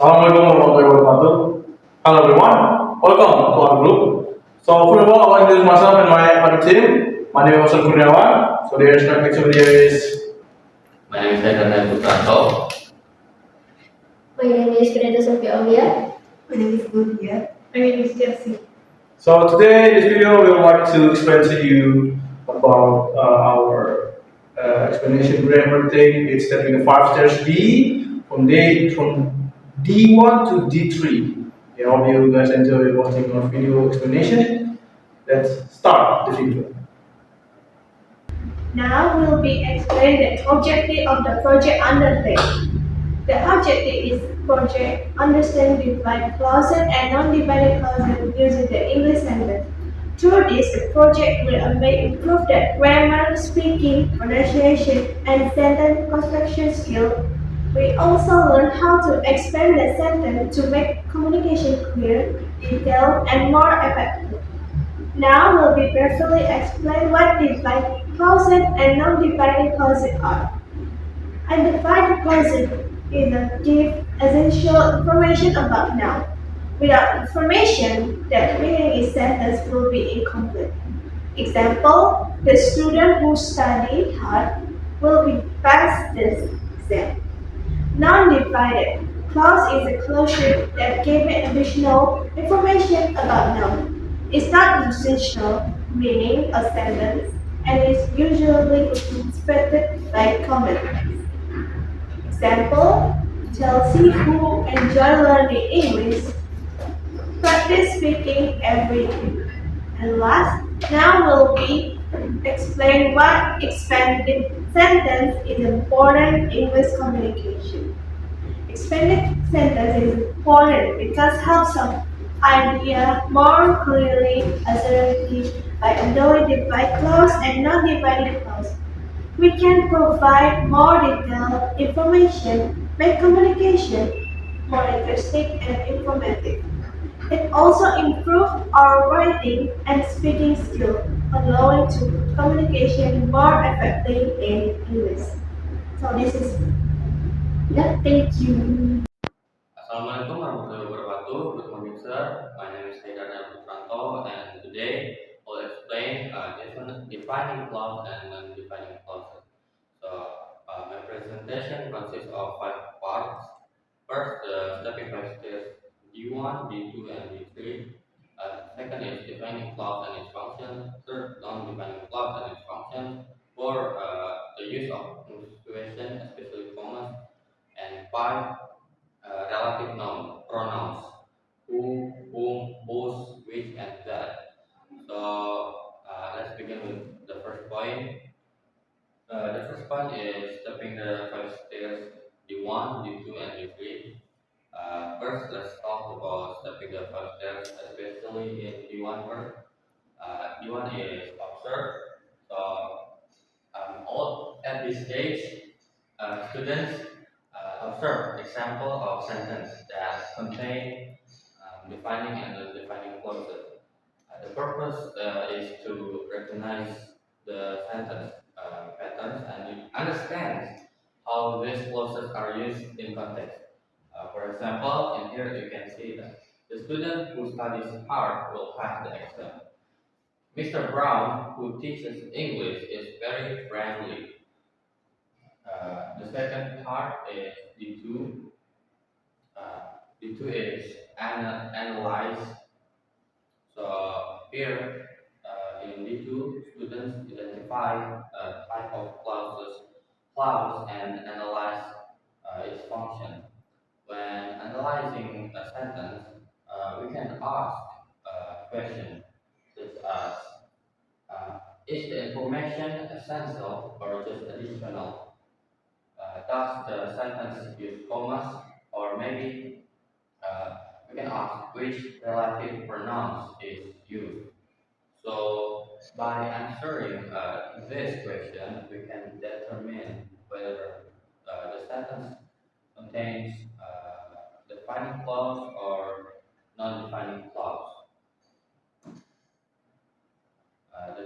Assalamualaikum warahmatullahi wabarakatuh. Hello everyone, welcome to our group. So first of all, I want to introduce myself and my other team. My name is Hasan Kurniawan. So the next video is. My name is Haidar Putranto. My name is Fernanda Sofia Olia. My name is Lucia. My name is Chelsea. So today in this video, we would like to explain to you about our explanation grammar thing. It's stepping the 5 steps D from D1 to D3. I hope you guys enjoy watching our video explanation. Let's start the video. Now we'll be explaining the objective of the project undertaking. The objective is project understanding divided clauses and non-divided clauses using the English sentence. Through this, the project will improve the grammar, speaking, pronunciation, and sentence construction skill. We also learn how to expand the sentence to make communication clear, detailed, and more effective. Now we'll be briefly explain what divided clauses and non-divided clauses are. Undivided clauses is a give essential information about noun. Without information, the meaning in sentence will be incomplete. Example: the student who studied hard will be pass this exam. Non-divided clause is a closure that gives additional information about noun. It's not essential, meaning a sentence, and is usually expected by comment. Example: Chelsea, who enjoy learning English, practice speaking every day. And last, now will be explain what expanded sentence is important in English communication. Expanded sentence is important because helps some idea more clearly assertive by knowing divided clause and non-divided clause. We can provide more detailed information, make communication more interesting and informative. It also improves our writing and speaking skill, allowing to communication more effectively in English. So this is thank you. Assalamualaikum warahmatullahi wabarakatuh. Good morning, sir. My name is Haidar Putranto, and today I'll explain defining clause and non-defining clauses. So, my presentation consists of 5 parts. First, the stepping 5 steps D1, D2, and D3. Second is defining clause and its function. Third, non-defining clause and its function. Four, the use of punctuation, especially commas. And five, relative noun pronouns: who, whom, whose, which, and that. So let's begin with the first point. The first point is stepping the 5 stairs D1, D2, and D3. First, let's talk about stepping the 5 stairs, especially in D1 first. D1 is observe. So all at this stage, students observe example of sentence that contain defining and undefining clauses. The purpose is to recognize the sentence patterns and understand how these clauses are used in context. For example, in here you can see that the student who studies hard will pass the exam. Mr. Brown, who teaches English, is very friendly. The second part is D2. D2 is analyze. So here in D2, students identify type of clause and analyze its function. When analyzing a sentence, we can ask a question such as is the information essential or just additional? Does the sentence use commas, or maybe we can ask which relative pronouns is used. So by answering this question, we can determine whether the sentence contains defining clause or non-defining clause. Uh, the,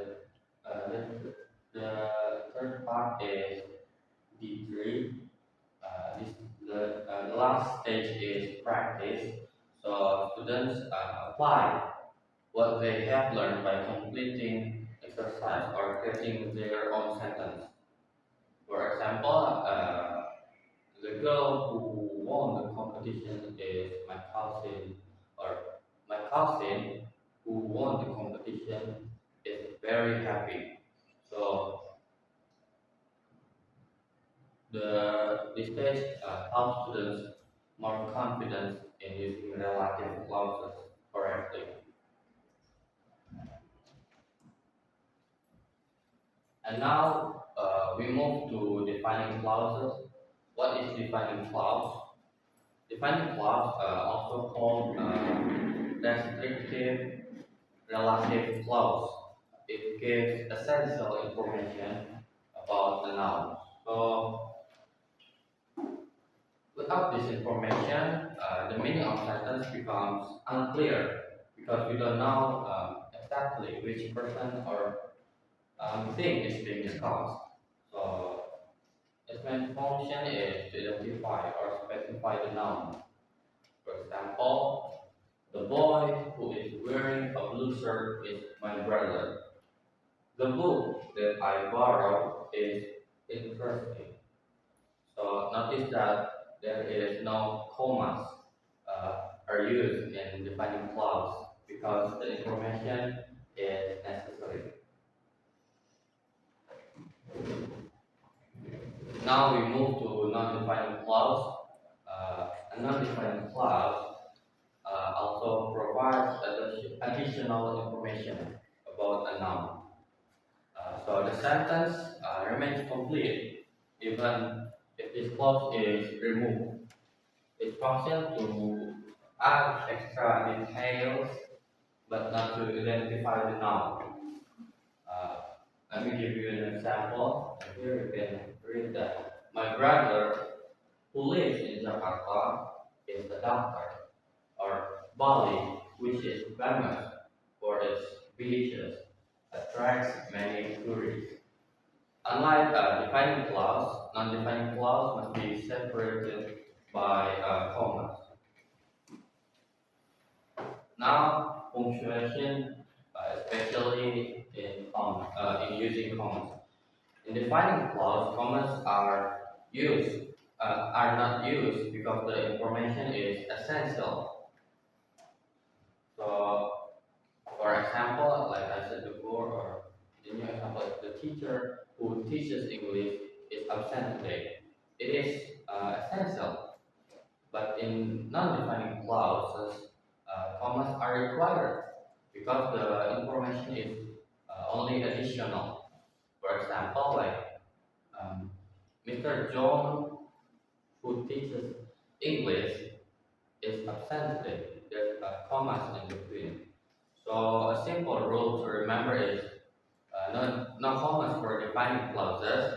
uh, the, the third part is D3. The last stage is practice. So students apply what they have learned by completing exercise or creating their own sentence. For example, the girl who won the competition is my cousin, or my cousin who won the competition is very happy. So this stage helps students more confidence in using relative clauses correctly. And now we move to defining clauses. What is defining clause? Defining clause, also called descriptive relative clause. It gives essential information about the noun. So without this information, the meaning of sentence becomes unclear because we don't know exactly which person or thing is being discussed. So its main function is to identify or specify the noun. For example, the boy who is wearing a blue shirt is my brother. The book that I borrowed is interesting. So notice that there is no commas are used in defining clause because the information is necessary. Now we move to non-defining clause. A non-defining clause also provides additional information about a noun. So the sentence remains complete even if this clause is removed. It functions to add extra details but not to identify the noun. Uh, Let me give you an example. Here you can read that my brother who lives in Jakarta is a doctor, or Bali, which is famous for its beaches, attracts many tourists. Unlike defining clause, non-defining clause must be separated by commas. Now, punctuation, especially in using commas. In defining clause, commas are not used because the information is essential. So, for example, like I said before, or the new example, if the teacher who teaches English is absent today, it is essential. But in non-defining clauses, commas are required because the information is only additional. For example, like Mr. John, who teaches English, is absent today. There's commas in between. So a simple rule to remember is no commas for defining clauses,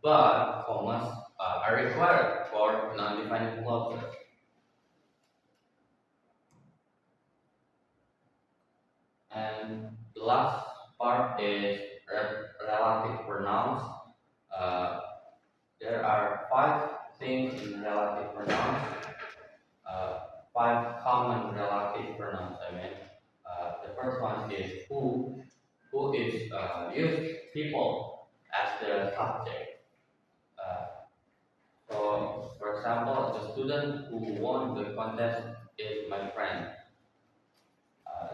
but commas are required for non-defining clauses. And the last part is relative pronouns. Uh, there are 5 things in relative pronouns, uh, 5 common relative pronouns. The first one is who is used people as the subject. Uh, so, for example, the student who won the contest is my friend.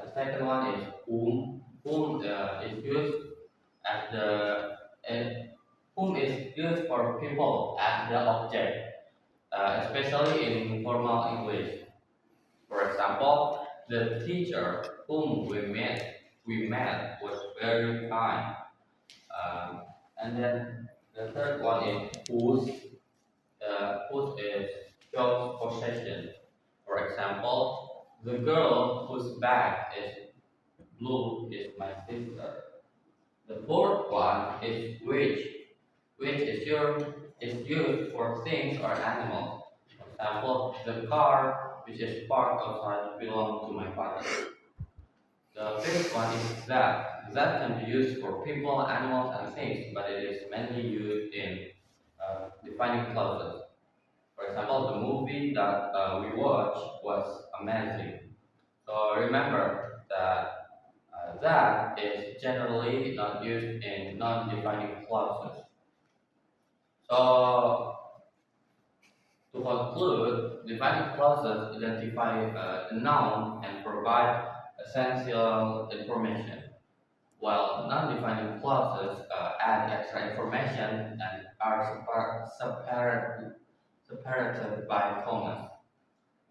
The second one is whom. Whom is used as the whom is used for people as the object, especially in formal English. For example, the teacher whom we met was very kind. And then the third one is whose. Whose is shows possession. For example, the girl whose bag is blue is my sister. The fourth one is which is used for things or animals. For example, the car which is parked outside belongs to my father. The fifth one is that. That can be used for people, animals, and things, but it is mainly used in defining clauses. For example, the movie that we watched was amazing. So remember that that is generally not used in non-defining clauses. So to conclude, defining clauses identify the noun and provide essential information, while non-defining clauses add extra information and are separated by commas.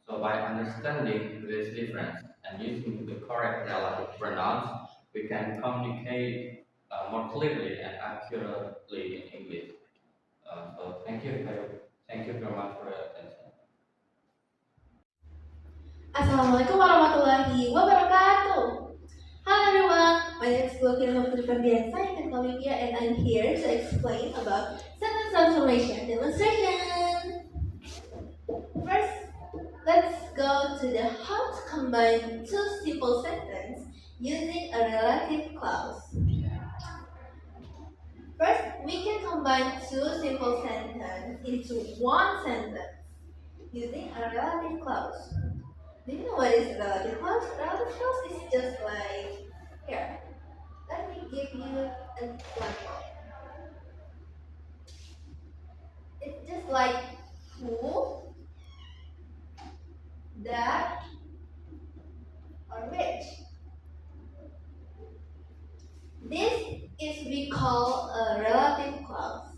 So by understanding this difference and using the correct relative pronouns, we can communicate more clearly and accurately in English. So thank you very much for your attention. Assalamualaikum warahmatullahi wabarakatuh. Hi everyone, my name is Gokil Ferdiansa and Olivia, and I'm here to explain about sentence transformation demonstration. First, let's go to the how to combine two simple sentences using a relative clause. First, we can combine two simple sentences into one sentence using a relative clause. Do you know what is relative clause? Relative clause is just like here. Let me give you an example. It's just like who, that, or which. This is we call a relative clause.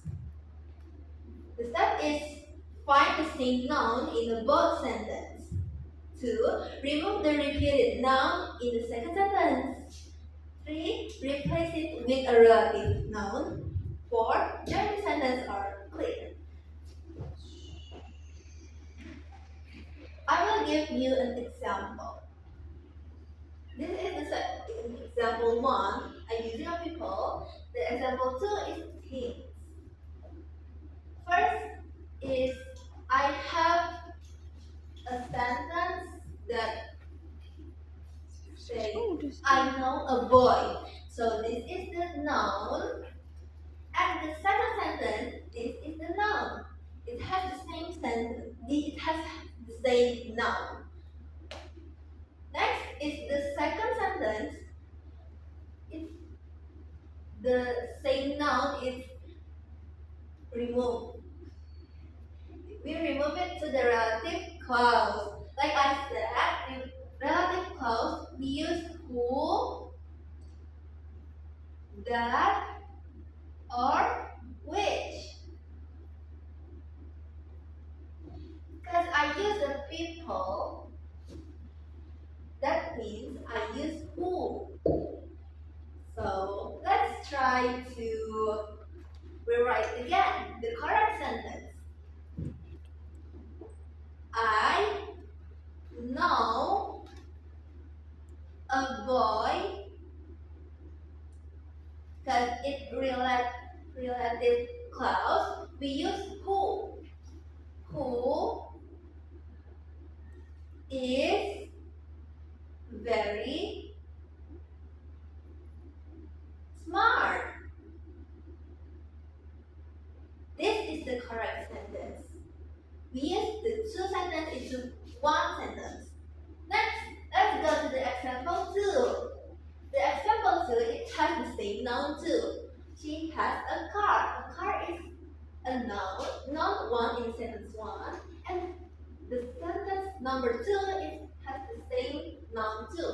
The step is find the same noun in the both sentence. 2. Remove the repeated noun in the second sentence. 3. Replace it with a relative noun. 4. Join the sentence or clear. I will give you an example. This is the example 1. I'm using a people. The example 2 is things. First is I have a sentence that says I know a boy. So this is the noun, and the second sentence, this is the noun. It has the same sentence. It has the same noun. Next is the second sentence. It's the same noun is removed. We remove it to the relative clause. Like I said, in relative clause, we use who, that, or which. Because I use the people, that means I use who. So let's try to rewrite again the correct sentence. I know a boy, because it's relative clause. We use who. Who is very smart. This is the correct sentence. We use the two sentences into one sentence. Next, let's go to the example 2. The example 2, it has the same noun too. She has a car. A car is a noun, noun 1 in sentence 1, and the sentence number 2 has the same noun too.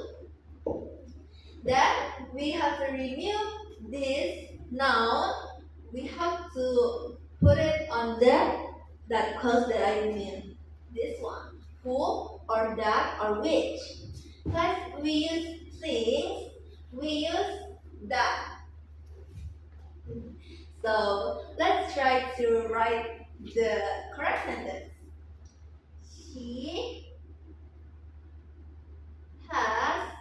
Then we have to remove this noun. We have to put it on that clause that I mean. This one. Who or that or which. Plus we use things. We use that. So let's try to write the correct sentence. She has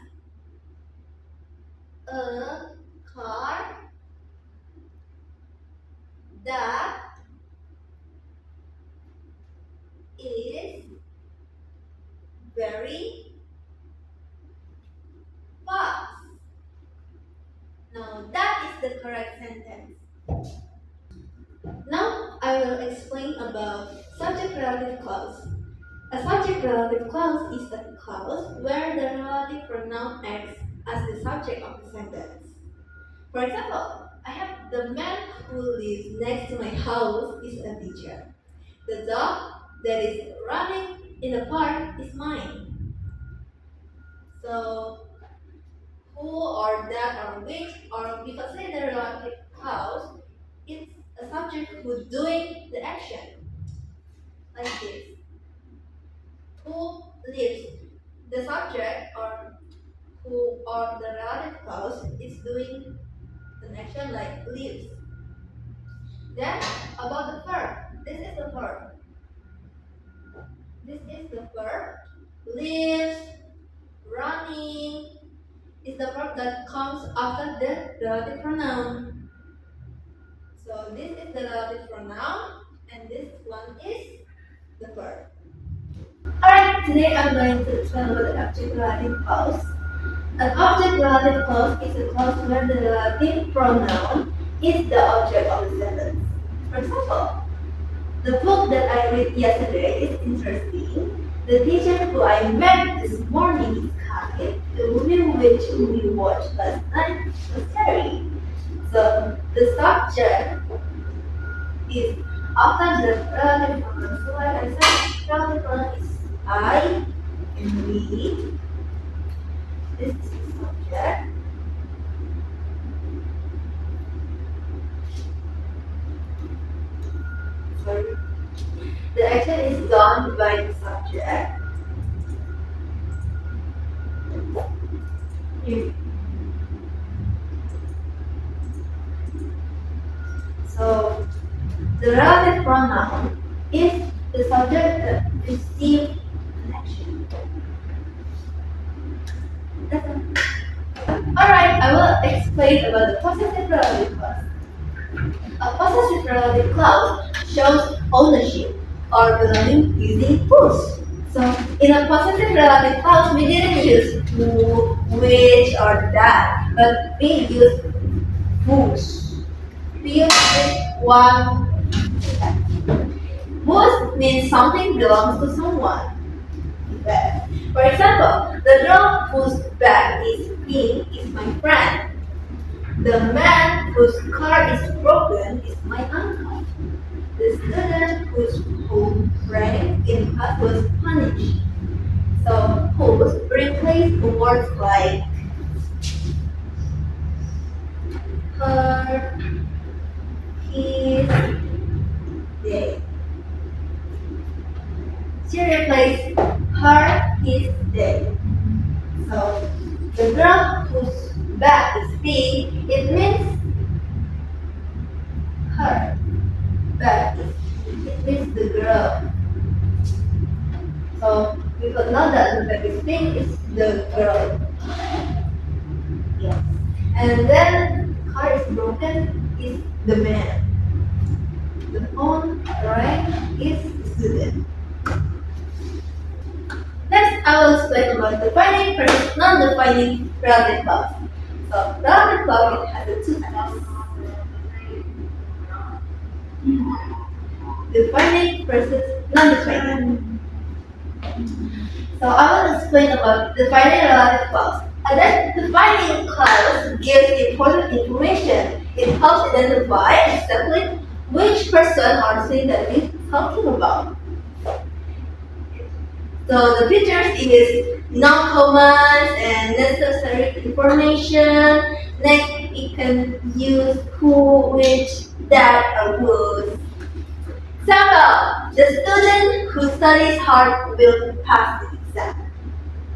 a car that is very fast. Now that is the correct sentence. Now I will explain about subject relative clause. A subject-relative clause is a clause where the relative pronoun acts as the subject of the sentence. For example, I have the man who lives next to my house is a teacher. The dog that is running in the park is mine. So, who or that or which or we consider the relative clause, it's a subject who's doing the action. Like this. Who lives? The subject or who or the relative clause is doing an action like lives. Then about the verb. This is the verb. This is the verb. Lives, running is the verb that comes after the relative pronoun. So this is the relative pronoun and this one is the verb. Alright, today I'm going to explain about the object relative clause. An object relative clause is a clause where the relative pronoun is the object of the sentence. For example, the book that I read yesterday is interesting. The teacher who I met this morning is kind. The movie which we watched last night was scary. So the subject is after the relative pronoun. So like I said, relative pronoun is I and we. This is the subject. Sorry. The action is done by the subject. So, the relative pronoun is the subject that receives an action. That's all. Alright, I will explain about the possessive relative clause. A possessive relative clause shows ownership or belonging using whose. So, in a possessive relative clause, we didn't use who, which, or that, but we use whose. We use this one. Whose means something belongs to someone. For example, the girl whose bag is pink is my friend. The man whose car is broken is my uncle. The student whose rank in class was punished. So, whose replace words like her, his, they. She replaced her, his, they. So, the girl whose bag is pink, it means her. Bag is pink, it means the girl. So, we could know that the bag is pink is the girl. Yes. And then, car is broken is the man. The phone rank is the student. Next, I will explain about defining versus non-defining relative clause. So, relative clause it has two types. Defining versus non-defining. So, I will explain about defining relative clause. A defining clause gives important information. It helps identify exactly which person or thing that we're talking about. So the features is non-common and necessary information. Next, it can use who, which, that, or whose. Example, the student who studies hard will pass the exam.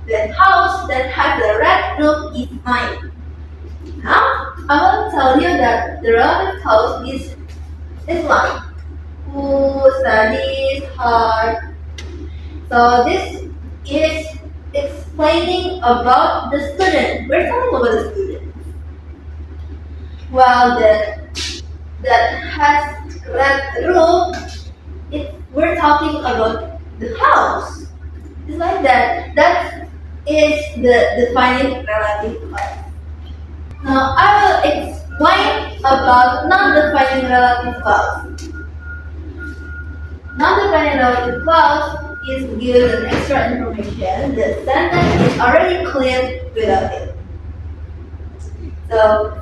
The house that has a red roof is mine. Now, I will tell you that the relative clause is this one. Who studies hard. So this is explaining about the student. We're talking about the student. Well, that has red roof. We're talking about the house. It's like that. That is the defining relative clause. Now I will explain about non-defining relative clause. non-definite clause is given extra information. The sentence is already clear without it. So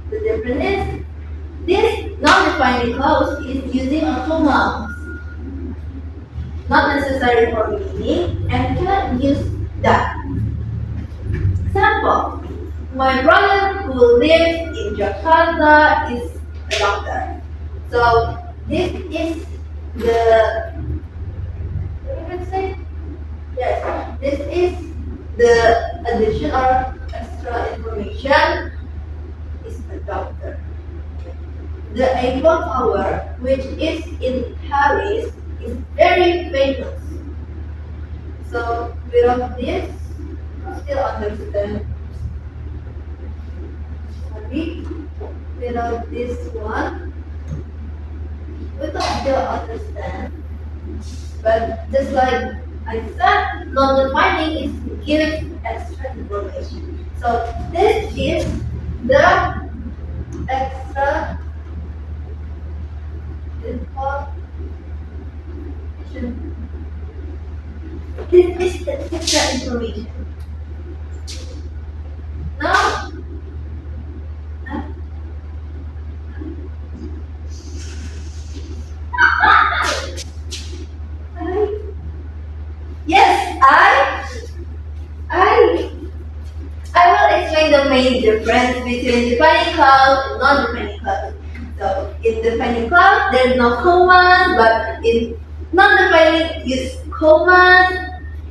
the difference is this non-defined clause is using a comma, not necessary for meaning, and cannot use that. Example: my brother who lives in Jakarta is a doctor. So this is the yes, this is the addition or extra information is a doctor. The Eiffel Tower, which is in Paris, is very famous. So without this, you still understand. Sorry, without this one, we can still understand. But just like I said, non-defining is giving extra information. So this is the extra information. This is the extra information. Now, yes, I will explain the main difference between defining clause and non-defining clause. So in defining clause, there is no commas, but in non-defining use commas.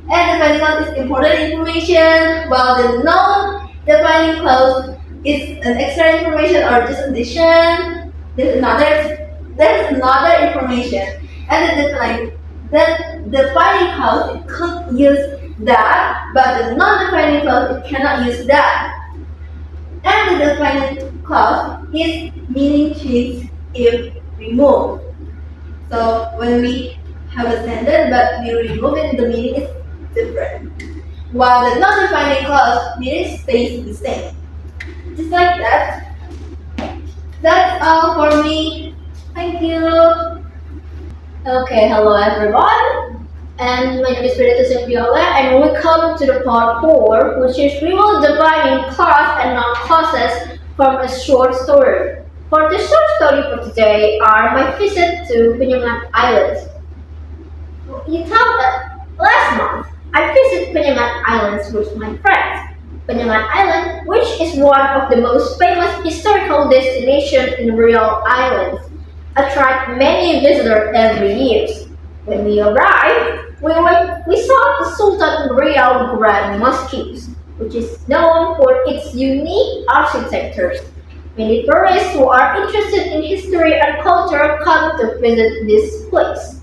And defining clause is important information, while the non-defining clause is an extra information or just addition. There's another information, and the defining clause it could use that, but the non-defining clause it cannot use that. And the defining clause is meaning change if removed. So when we have a sentence but we remove it, the meaning is different. While the non-defining clause meaning stays the same. Just like that. That's all for me. Thank you. Okay, hello everyone. And my name is Predator Viola, and we come to the part 4, which is we will divide in clause and non-clauses from a short story. For the short story for today are my visit to Penyengat Islands. You tell that last month I visited Penyengat Islands with my friends. Penyengat Island, which is one of the most famous historical destinations in Riau Islands, attract many visitors every year. When we arrived, we saw the Sultan Riau Grand Mosque, which is known for its unique architecture. Many tourists who are interested in history and culture come to visit this place.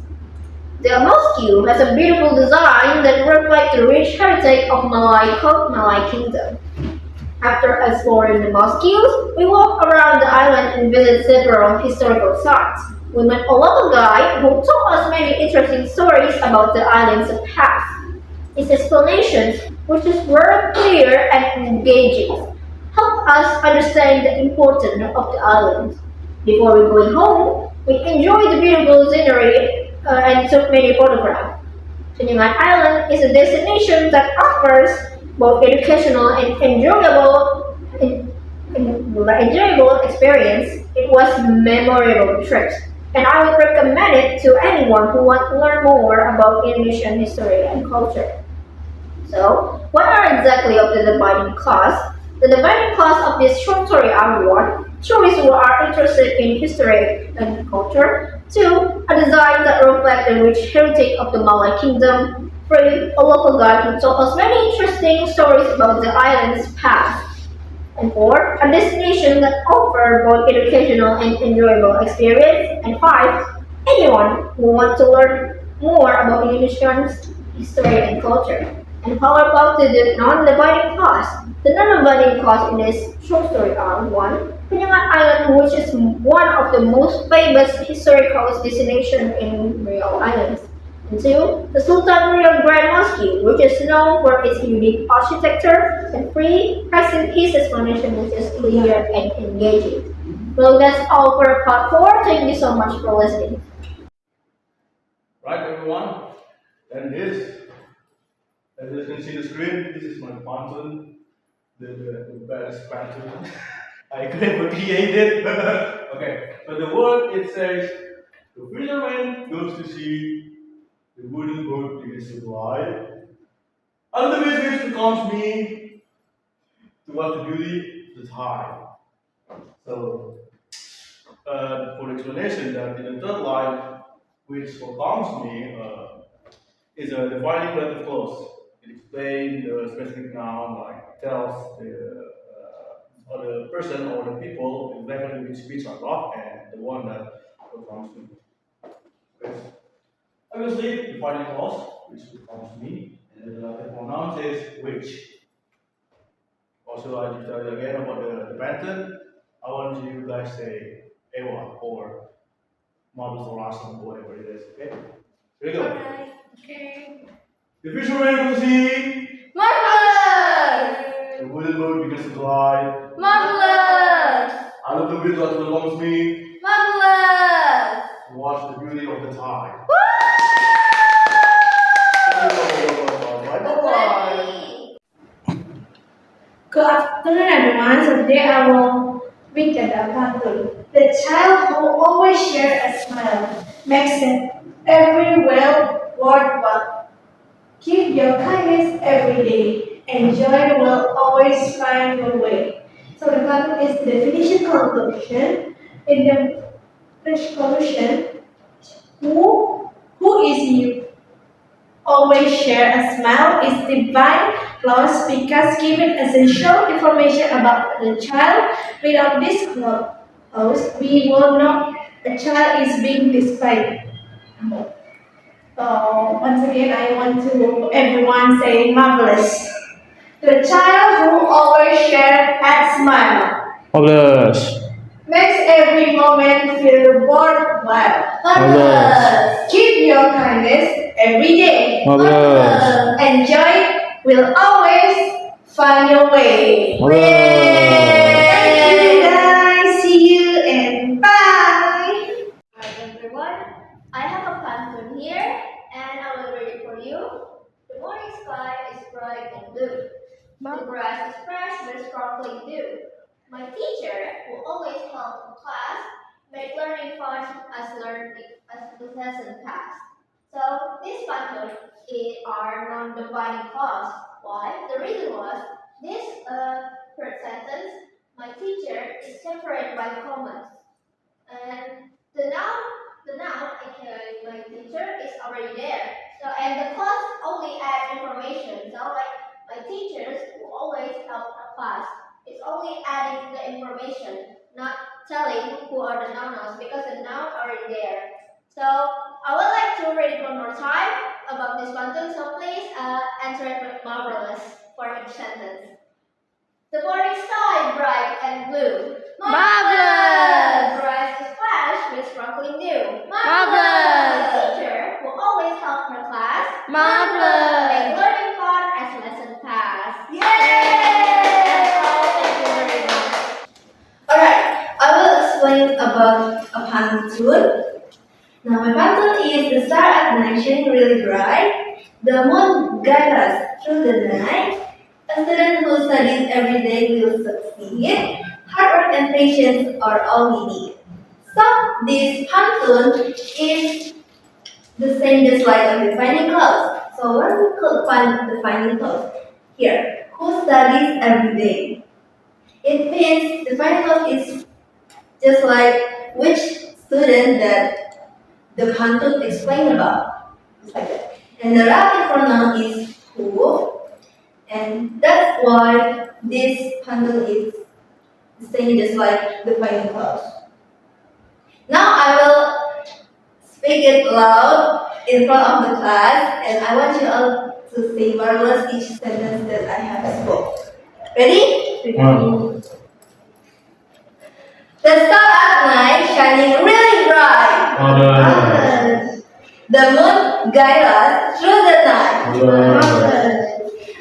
The mosque has a beautiful design that reflects the rich heritage of Malay Kingdom. After exploring the mosque, we walked around the island and visited several historical sites. We met a local guide who told us many interesting stories about the island's past. His explanations, which is very clear and engaging, helped us understand the importance of the island. Before we going home, we enjoyed the beautiful scenery and took many photographs. Penyengat Island is a destination that offers both educational and enjoyable experience. It was a memorable trip, and I would recommend it to anyone who wants to learn more about Indonesian history and culture. So, what are exactly of the dividing clause? The dividing clause of this short story are 1. Tourists who are interested in history and culture. 2. A design that reflects the rich heritage of the Malay Kingdom. 3. A local guide who told us many interesting stories about the island's past. And 4. A destination that offers both educational and enjoyable experience. And 5. Anyone who wants to learn more about Indonesian history and culture. And how about the non-dividing clause? The non-dividing clause in this short story are 1. Penyengat Island, which is one of the most famous historical destinations in Riau Islands. And 2. The Sultan Riau Grand Mosque, which is known for its unique architecture. And 3. His explanation, which is clear and engaging. Well, that's all for part 4. Thank you so much for listening. Right, everyone? And this, as you can see the screen, this is my pantun, the best pantun I could ever created. Okay, so the word it says, the fisherman goes to sea, the wooden boat begins to glide, and the business becomes me towards the beauty of the tide. So, for explanation, that in the third line, which becomes me, is a defining word of clause. It explains the specific noun, like tells the other person or the people exactly which speech are not, and the one that becomes me. Okay. Obviously, defining clause, which becomes me, and the pronoun is which. Also, I just tell you again about the pattern. I want you guys to say Ewa or Marbles or Arsenal or whatever it is. Okay? Here we go. Alright. Okay. The fisherman can see, Marvelous! the wooden boat begins to glide. Marvelous! I look the bit that belongs me, Marvelous! to watch the beauty of the tide. Bye-bye. Good afternoon, everyone. So today I will read the pantun. The child who always shares a smile makes it every well worthwhile. Keep your kindness every day, and joy will always find your way. So the pantun is the definition conclusion. In the French conclusion, who is you? Always share a smile is divine clause because giving essential information about the child. Without this clause, we will know a child is being displayed. Once again, I want to everyone say marvelous. The child who always shares a smile Marvelous. makes every moment feel worthwhile. Marvelous! Keep your kindness every day. Marvelous! And joy will always find your way. Thank you guys. See you and bye. Alright everyone, I have a pantun here and I will read it for you. The morning sky is bright and blue. The grass is fresh with sparkling dew. My teacher, who always helped in class, made learning fun as the lesson passed. So this pantun are non-defining clause. Why? The reason was this first sentence, my teacher is separated by commas. And the noun, aka my teacher, is already there. So and the clause only add information. So like my teachers will always help the class. It's only adding the information, not telling who are the nouns because the noun already there. So I would like to read it one more time about this pantun. So please answer it with marvelous for each sentence. The morning sky bright and blue. Marvelous! The grass is fresh with sparkling dew. Marvelous! The teacher will always help her class. Marvelous! Make learning fun as lesson pass. Yay! That's all. Thank you very much. Alright, I will explain about a pantun. Now my pantun is the star at night shining really bright. The moon guides us through the night. A student who studies every day will succeed. Hard work and patience are all we need. So this pantun is the same just like a defining clause. So where we could find the defining clause? Here, who studies every day. It means defining clause is just like which student that the pantun explained about. Just like that. And the relative pronoun is who. And that's why this pantun is the same just like the defining clause. Now I will speak it loud in front of the class, and I want you all to say marvelous each sentence that I have spoke. Ready? The star at night shining really bright. Marvelous. The moon guides us through the night. Marvelous.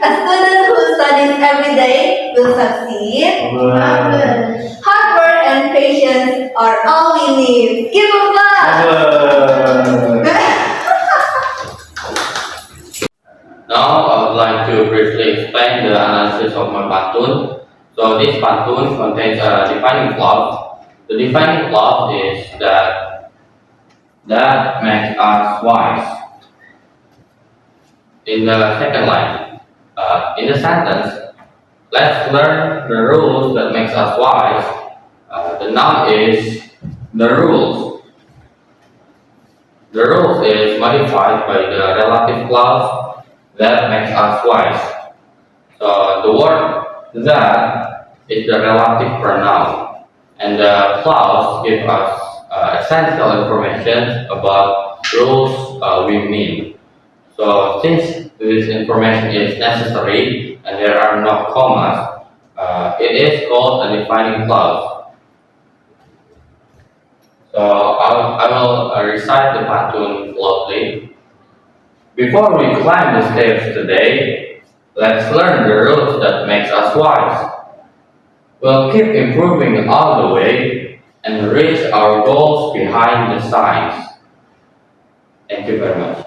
A student who studies every day will succeed. Marvelous. Hard work and patience are all we need. Give a clap. Marvelous. would like to briefly explain the analysis of my pantun. So this pantun contains a defining clause. The defining clause is that makes us wise. In the second line, in the sentence, let's learn the rules that makes us wise. The noun is the rules. The rules is modified by the relative clause that makes us wise. So the word that is the relative pronoun, and the clause gives us essential information about rules we mean. So since this information is necessary and there are no commas, it is called a defining clause. So I will recite the pantun loudly. Before we climb the stairs today, let's learn the rules that makes us wise. We'll keep improving all the way and reach our goals behind the signs. Thank you very much.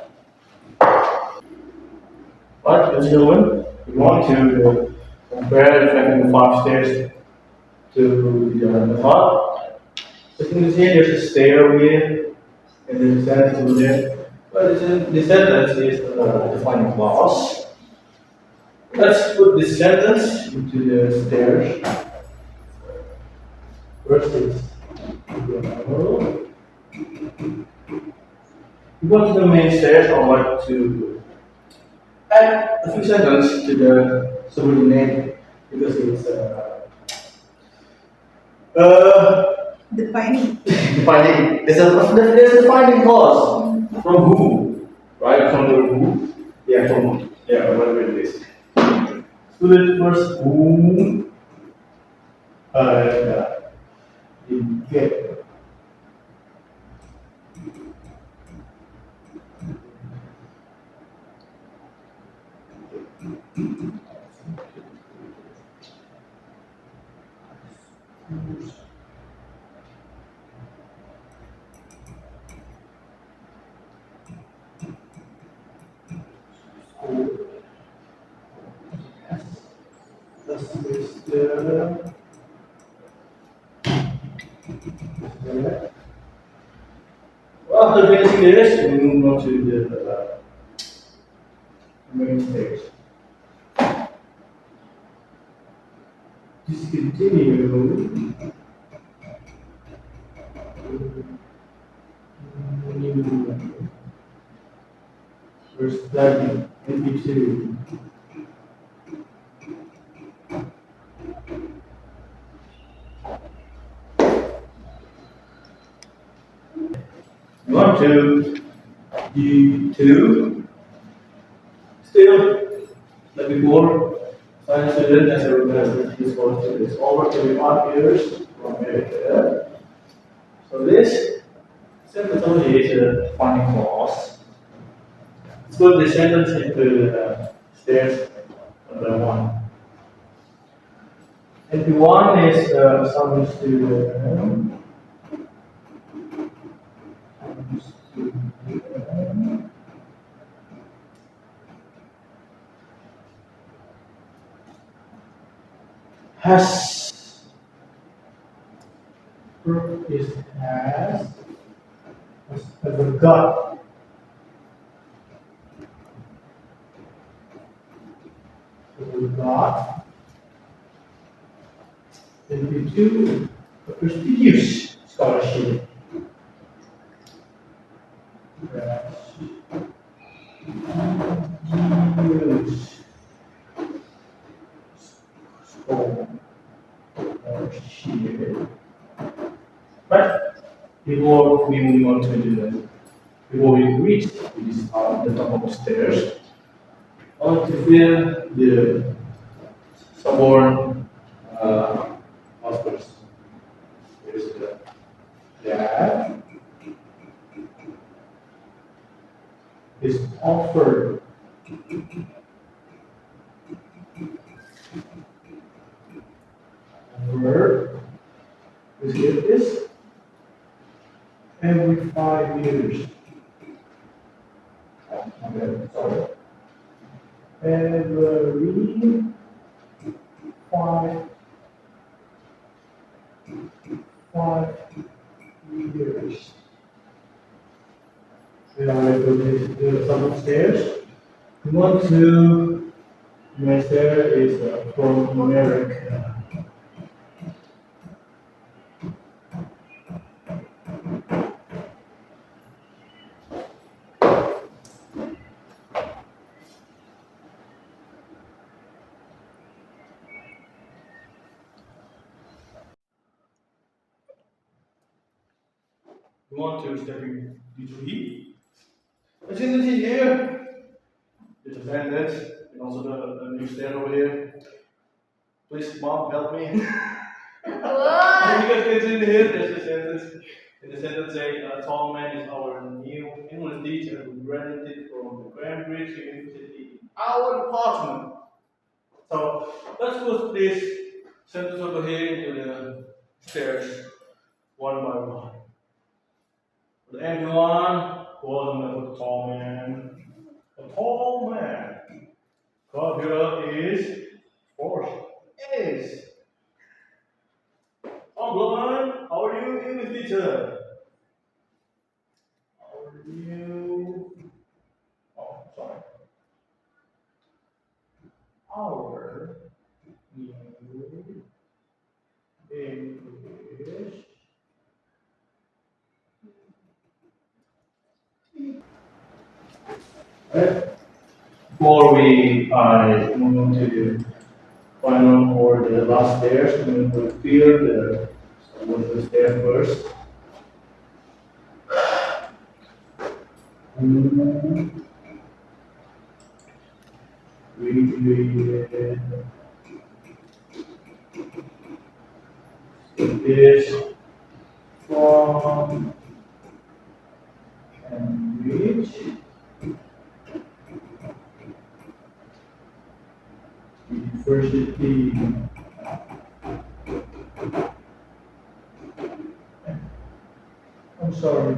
Right, ladies and gentlemen, we want to compare the 5 steps to the method. As you can see, there's a stair over here, and there's a sentence over there. But the sentence is defining clause. Let's put this sentence into the stairs. First is we go to the main stairs. I would like to add a few sentences to the subordinate because it's Defining. defining. There's a defining clause from who, right? From the who, whatever it is. So the first who, you get. Well, after finishing this, we move on to the main stage. Discontinue. We're studying MP2. One, two, D2. Still, like before, science student as a remember this course is over 25 years from here to there. So this sentence only is a defining clause. Let's put the sentence into the stairs number 1. MP1 is some student. Has a gut. Got MP2, a prestigious scholarship. But before we move on to before we reach this the top of the stairs, I want to fill the suborn hospitals. There's the dad is offered verb. Let's get this. Every 5 years. Okay, sorry. every 5 years. We are going to do some upstairs. We want to, next there is from America. We want to step in D3. As you can see here, there's a sentence, and also the new stand over here. Please, mom, help me. And you guys can see here, there's a sentence. And the sentence say, a tall man is our new English teacher who graduated from the Cambridge University in our department. So let's put this sentence over here into the stairs one by one. The everyone was a tall man. A tall man. God is, of course, is. Compliment, how are you, English teacher? How are you? Oh, sorry. Our new English. Right. Before I move on to the final or the last stairs, we will clear the stair first. This from Cambridge University. I'm sorry.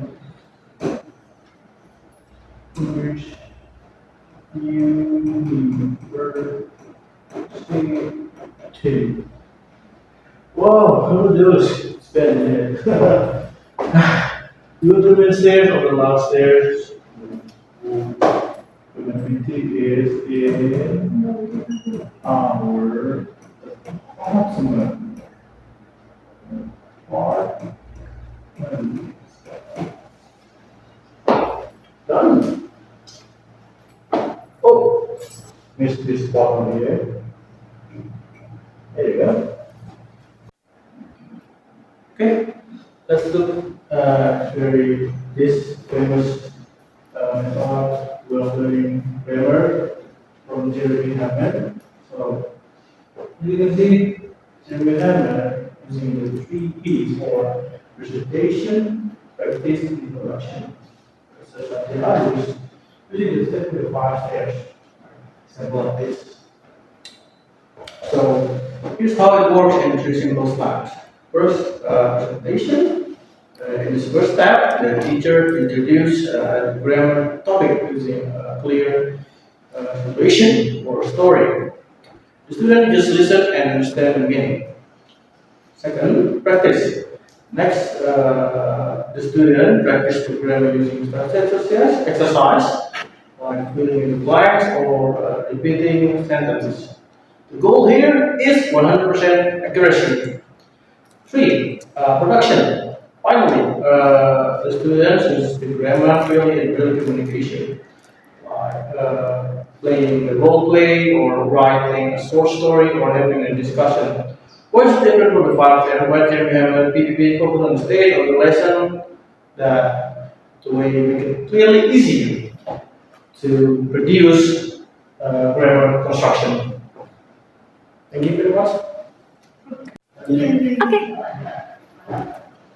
Cambridge University. Wow, how do those spend here? You do the stairs or the last stairs? University is in our department. Done. Oh, missed this bottom here. There you go. Okay, let's look at this famous method well-learning grammar from Jeremy Hammond. So, you can see Jeremy Hammond using the 3 P's for presentation, practice, and production. Such as the others, using the step with 5 steps. Example like this. So, here's how it works in 3 simple steps. First, presentation. In this first step, the teacher introduces the grammar topic using a clear situation or story. The student just listen and understand the meaning. Second, practice. Next, the student practice the grammar using such as exercise, like filling in the blanks or repeating sentences. The goal here is 100% accuracy. 3. Production. Finally, the students use the grammar clearly in real communication, like playing a role play or writing a short story or having a discussion. What's different from the 5 step? Why can we have a PPP focus on the stage of the lesson that the way we make it clearly easy to produce grammar construction. Thank you very much.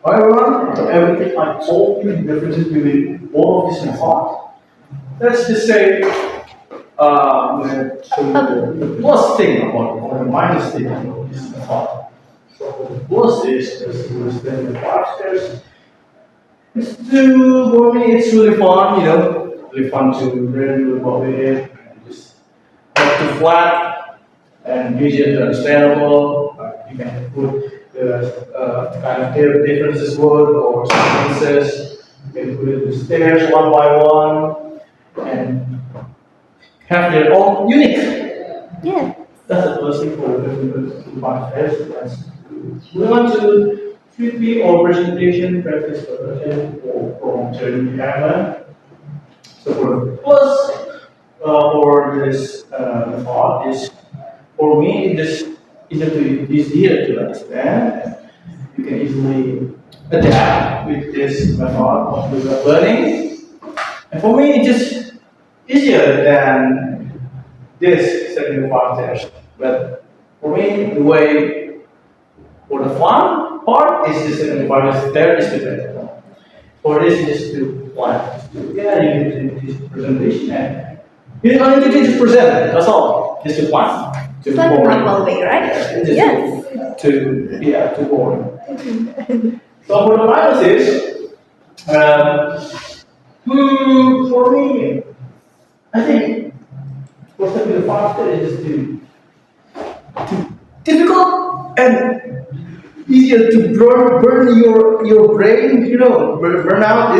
Hi everyone, so everything I told you, the differences between all of this and heart. Let's just say, the plus thing about it, or the minus thing about this and heart. So the plus is, as you will spend the 5 steps, it's for me, it's really fun, really fun to learn about it, and just have too flat and easier to understandable. You can put the kind of differences word or sentences. You can put it the stairs one by one and have their own unique. Yeah. That's the first thing for the podcast. That's we want to 3P or presentation practice presentation or journey camera. So for the plus for this thought is for me this easier to understand. You can easily adapt with this method of learning. And for me, it's just easier than this 75 steps. But for me, the way for the fun part is the 75 steps is the better. For this, just to plan. Yeah, you can do this presentation and you don't need to just present. That's all. Just to plan. To It's like a boring. normal way, right? Just to boring. So for the minuses, for me, I think for the faster is just too difficult and easier to burn your brain, burn out.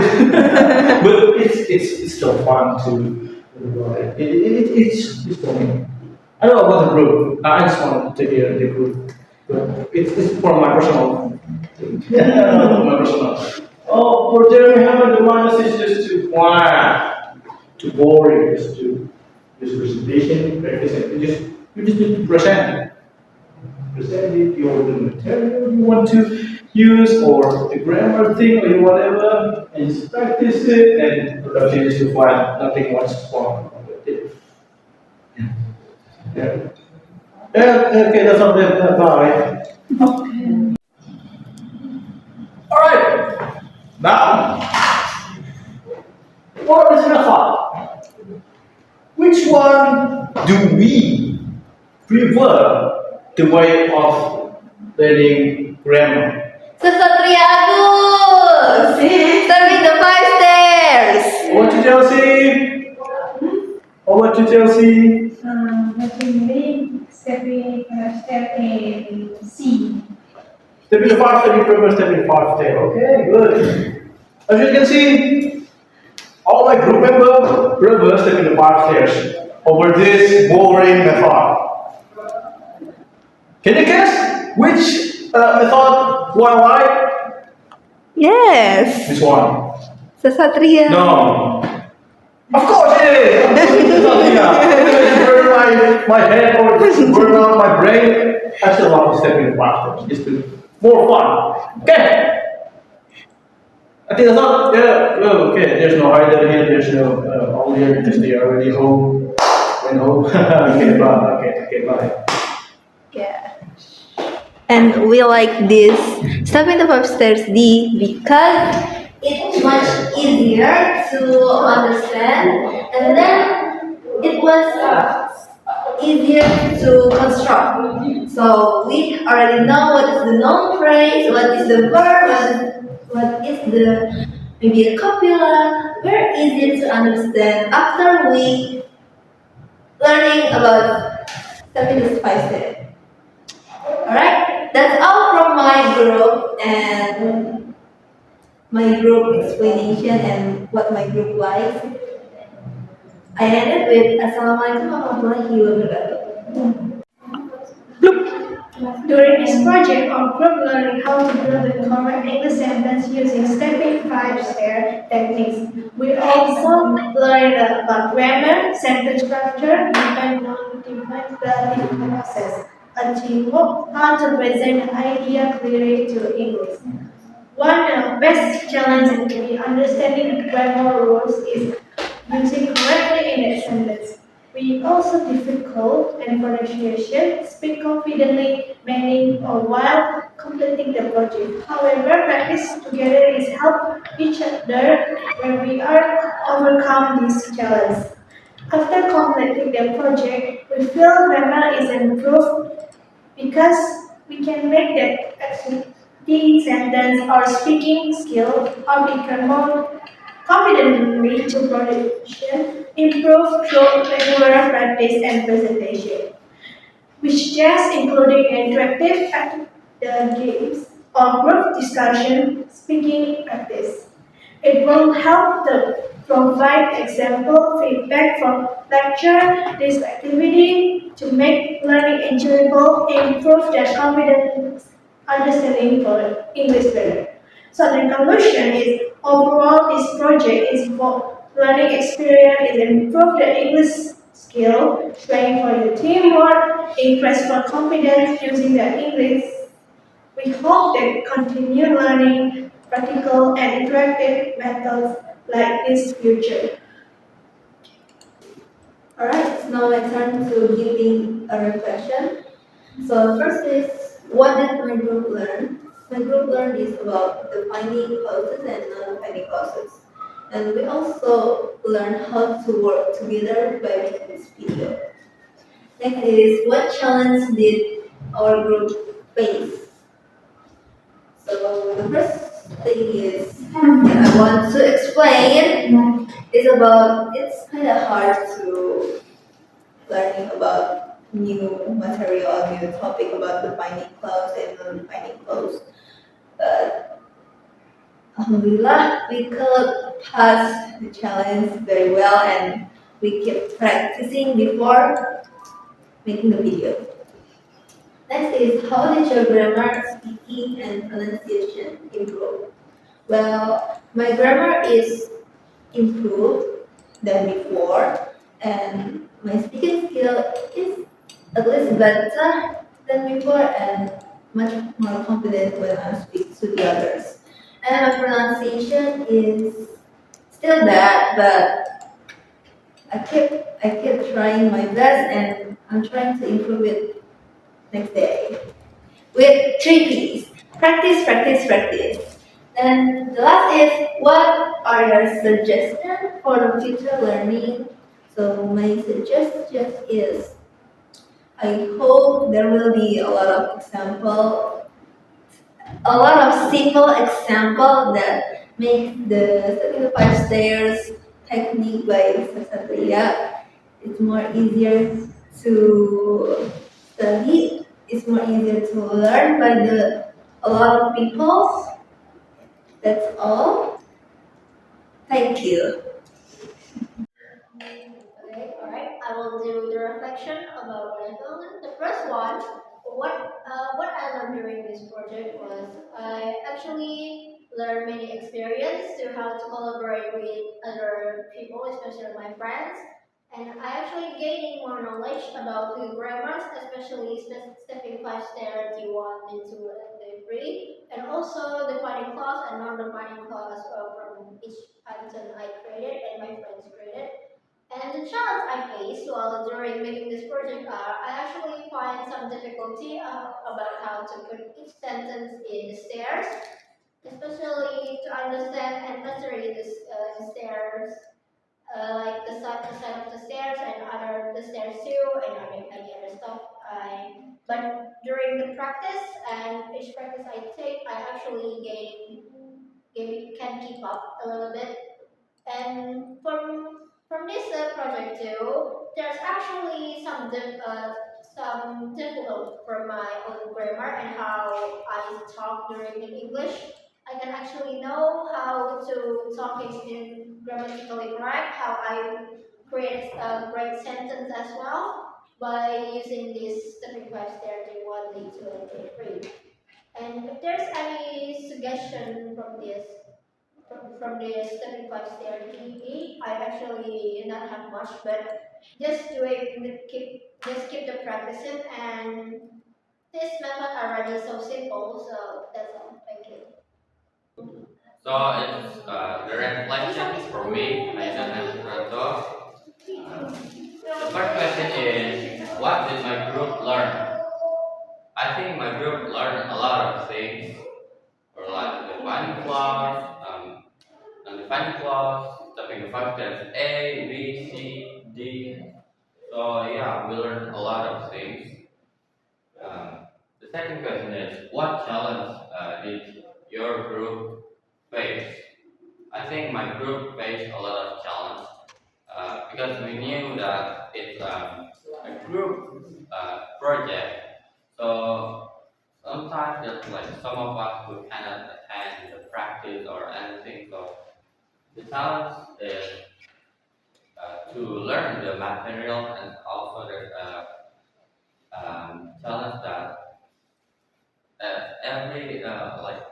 But it's still fun to it's for me. I don't know about the group. I just want to hear the group. But it's for my personal thing. My personal. Oh, for Jeremy Hammer, the minus is just too boring, just presentation, practice, and you just need to present it, your the material you want to use, or the grammar thing, or whatever, and just practice it, and production is to find nothing much fun with it. Yeah. Yeah, okay, that's all that. Bye. Alright. Now, what is your thought? Which one do we prefer the way of learning grammar? Sesatria Agus! Start with the 5 stairs! Over to Chelsea. Over to Chelsea. What you mean? Stepping step in C. Step in the 5 step, you prefer step in 5 step. Okay, good. As you can see, all my group members prefer step in the 5 stairs over this boring method. Can you guess which method do I like? Yes! This one. Sesatria. No. Of course it is! Burn my head or burn out my brain. I still want to step in the 5 steps. Just to more fun. Okay. I think that's all. Yeah. Oh, okay. There's no either here. There's no all here because they are already home. Went home. Okay. Bye. Okay. Bye. Yeah. And we like this step in the 5 stairs D because it's much easier to understand, and then it was easier to construct. So we already know what is the noun phrase, what is the verb, what is the maybe a copula. Very easy to understand after we learning about step in the 5 stairs. Alright, that's all from my group and my group explanation and what my group likes. I ended with Assalamualaikum warahmatullahi wabarakatuh. During this project, our group learning how to build a correct English sentence using stepping 5-stair techniques. We also learned about grammar, sentence structure, defined non-defined relative process, a teamwork, how to present an idea clearly to English. One of the best challenges in understanding grammar rules is using correctly in a sentence. We also difficult and pronunciation, speak confidently, meaning or while completing the project. However, practice together is help each other when we are overcome this challenge. After completing the project, we feel grammar is improved because we can make the sentence or speaking skill or become more confidently to production, improve through regular practice and presentation, which just including interactive games or group discussion, speaking practice. It will help to provide example feedback from lecture, this activity to make learning enjoyable, improve their confidence, understanding for English better. So the conclusion is overall this project is for learning experience, it improve the English skill, training for your teamwork, increase for confidence using the English. We hope that continue learning practical and interactive methods like this future. Alright, it's now my turn to giving a reflection. So first is, what did my group learn? My group learned is about defining clauses and non-defining clauses. And we also learned how to work together by making this video. Next is, what challenge did our group face? So the first thing is that I want to explain is about, it's kind of hard to learning about new material, new topic about defining clause and non-defining clause. But Alhamdulillah, we could pass the challenge very well and we keep practicing before making the video. Next is, how did your grammar, speaking, and pronunciation improve? Well, my grammar is improved than before, and my speaking skill is at least better than before and much more confident when I speak to the others. And my pronunciation is still bad, but I keep trying my best and I'm trying to improve it next day. With 3 P's. Practice, practice, practice. And the last is, what are your suggestions for the future learning? So my suggestion is, I hope there will be a lot of simple example that make the 75 stairs technique by Satria. It's more easier to study. It's more easier to learn by a lot of people. That's all. Thank you. Okay, alright. I will do the reflection about what I learned. The first one, what I learned during this project was I actually learned many experience to how to collaborate with other people, especially my friends. And I actually gaining more knowledge about the grammars, especially stepping 5 stair D1, D2, and D3, and also defining clause and non-defining clause from each pattern I created and my friends created. And the challenge I faced while during making this project are I actually find some difficulty about how to put each sentence in the stairs, especially to understand and master the stairs, like the side of the stairs and other the stairs too, and any other stuff. But during the practice and each practice I take, I actually can keep up a little bit. And from this project too, there's actually some difficult for my own grammar and how I talk during in English. I can actually know how to talk in grammatically correct, how I create a great sentence as well by using this stepping five stair D1, D2, and D3. And if there's any suggestion from the stepping five stair DE, I actually not have much, but just keep the practicing, and this method already so simple, so that's all. Thank you. So it's the reflection for me, Aidan and Prato. The first question is, what did my group learn? I think my group learned a lot of things, or like defining clause, non-defining clause, stepping the five steps A, B, C, D. So yeah, we learned a lot of things. The second question is, what challenge did your group face? I think my group faced a lot of challenge because we knew that it's a group project. So sometimes there's like some of us who cannot attend the practice or anything. So the challenge is to learn the material, and also there's a challenge that every like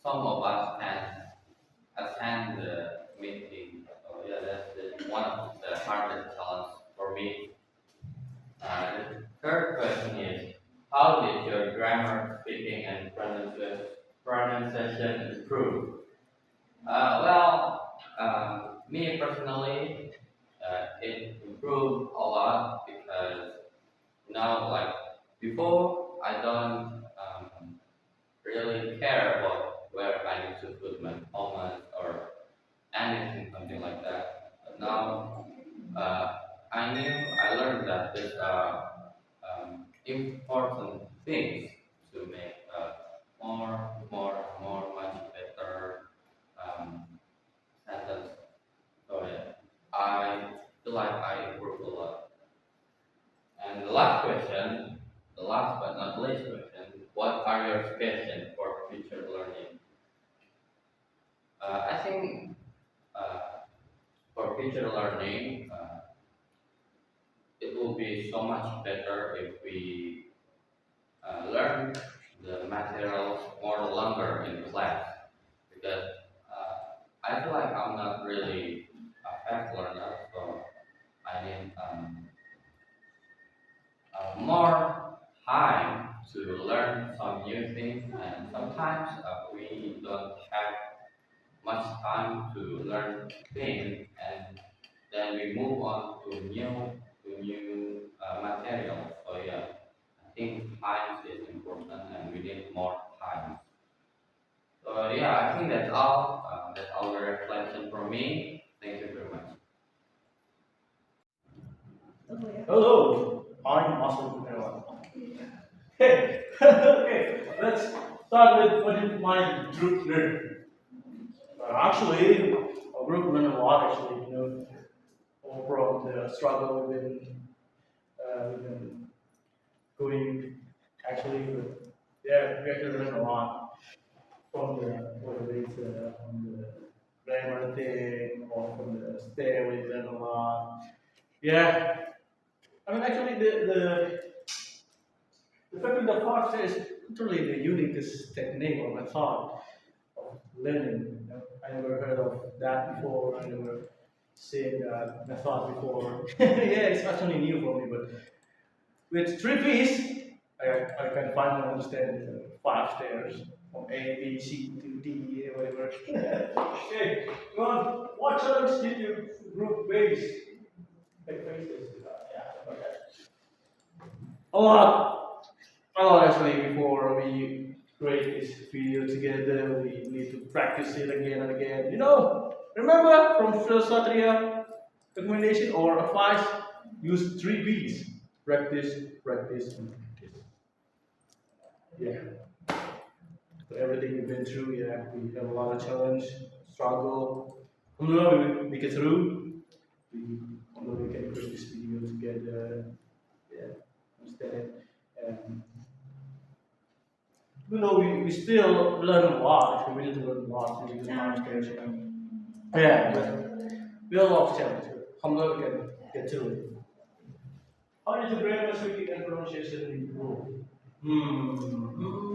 some of us can attend the meeting. So yeah, that's one of the hardest challenge for me. The third question is, how did your grammar, speaking, and pronunciation improve? Me personally, it improved a lot because now, like before, I don't really care about where I need to put my comments or anything, something like that. But now, I learned that there's important things to make much better sentence. So yeah, I feel like I improved a lot. And the last question, the last but not least question, what are your suggestions for future learning? I think for future learning, it will be so much better if we learn the materials more longer in class, because I feel like I'm not really a fast learner, so I need more time to learn some new things, and sometimes we don't have much time to learn things, and then we move on to new material. So yeah, I think time is important, and we need more time. So yeah, I think that's all. That's all the reflection from me. Thank you very much. Hello, I'm Master Kumaran. Hey, okay, let's start with what did my group learn. Actually, our group learned a lot. Actually, all from the struggle we've been going. Actually, but yeah, we actually learned a lot from whether it's from the grammar thing or from the stair. We learned a lot. Yeah, I mean, actually, the fact that the fox is literally the uniquest technique or method of learning. I never heard of that before. I never seen that method before. Yeah, it's actually new for me. But with 3 Ps, I can finally understand the 5 stairs from A, B, C to D, whatever. Okay, go on. What challenge did your group face? Yeah, okay. A lot actually. Before we create this video together, we need to practice it again and again. Remember from Satria recommendation or advice, use 3 Ps. Practice, practice, and practice. Yeah. So everything we've been through, yeah, we have a lot of challenge, struggle. Alhamdulillah, we get through. We can create this video together. Yeah, understand it. We still learn a lot. We need to learn a lot. We need to understand. Yeah, but we have a lot of challenges. Alhamdulillah, we can get through it. How did your grammar, speaking, and pronunciation improve?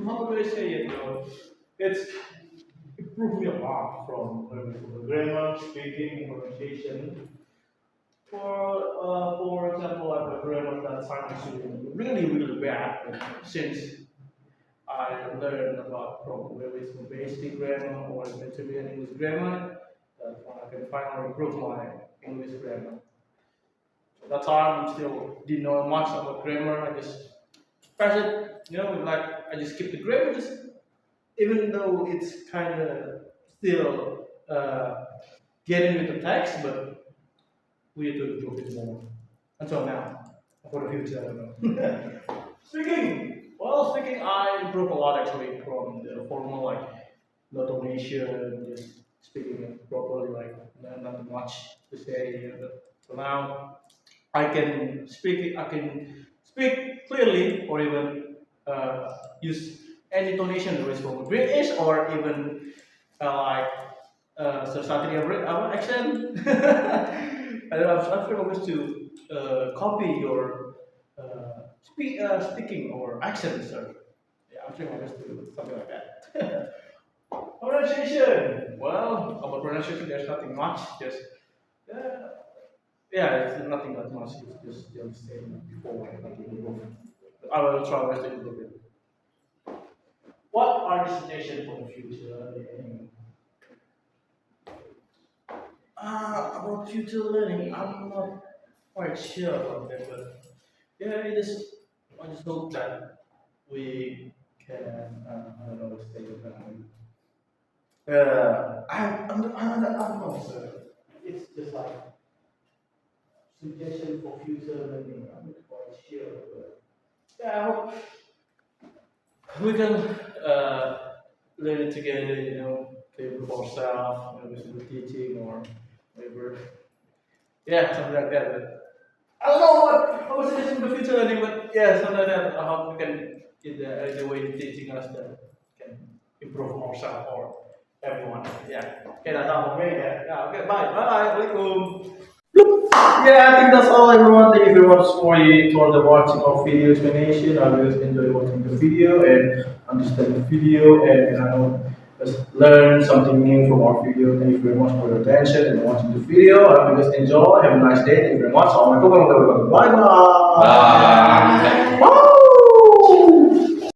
How do I say it? It's improved me a lot from grammar, speaking, pronunciation. For example, I have a grammar that sounds really bad, but since I learned about from whether it's from basic grammar or intermediate English grammar, that I can finally improve my English grammar. At that time, I still didn't know much about grammar. I just press it, like I just skip the grammar, even though it's kind of still getting with the text, but we need to improve it more. Until now, for the future, I don't know. Speaking, I improve a lot actually from the formal like notation, just speaking it properly, like not much to say here. But so now I can speak it. I can speak clearly, or even use any tonation, whether it's from British or even like Satria our accent. And I'm very focused to copy your speaking or accent, sir. Yeah, I'm very focused to something like that. Pronunciation. Well, about pronunciation, there's nothing much. Just yeah, it's nothing that much. It's just the same before. Nothing improve. But I will try my best to improve it. What are the suggestions for the future? About future learning, I'm not quite sure about that, but yeah, it is. I just hope that we can. I don't know what to say about I'm not sure. It's just like suggestion for future learning. I'm not quite sure, but yeah, I hope we can learn it together. To improve ourselves, with the teaching or whatever. Yeah, something like that. But I don't know what I was suggesting for future learning, but yeah, something like that. I hope we can in the way teaching us that can improve ourselves or everyone. Yeah. Okay, that's all. Okay, yeah. Okay, bye. Bye. Assalamualaikum. Yeah, I think that's all, everyone. Thank you very much for the watching of video explanation. I really enjoy watching the video and understand the video, and I know just learn something new from our video. Thank you very much for your attention and watching the video. I hope you guys enjoy. Have a nice day. Thank you very much. Assalamualaikum warahmatullahi wabarakatuh. Bye bye. Bye. Bye.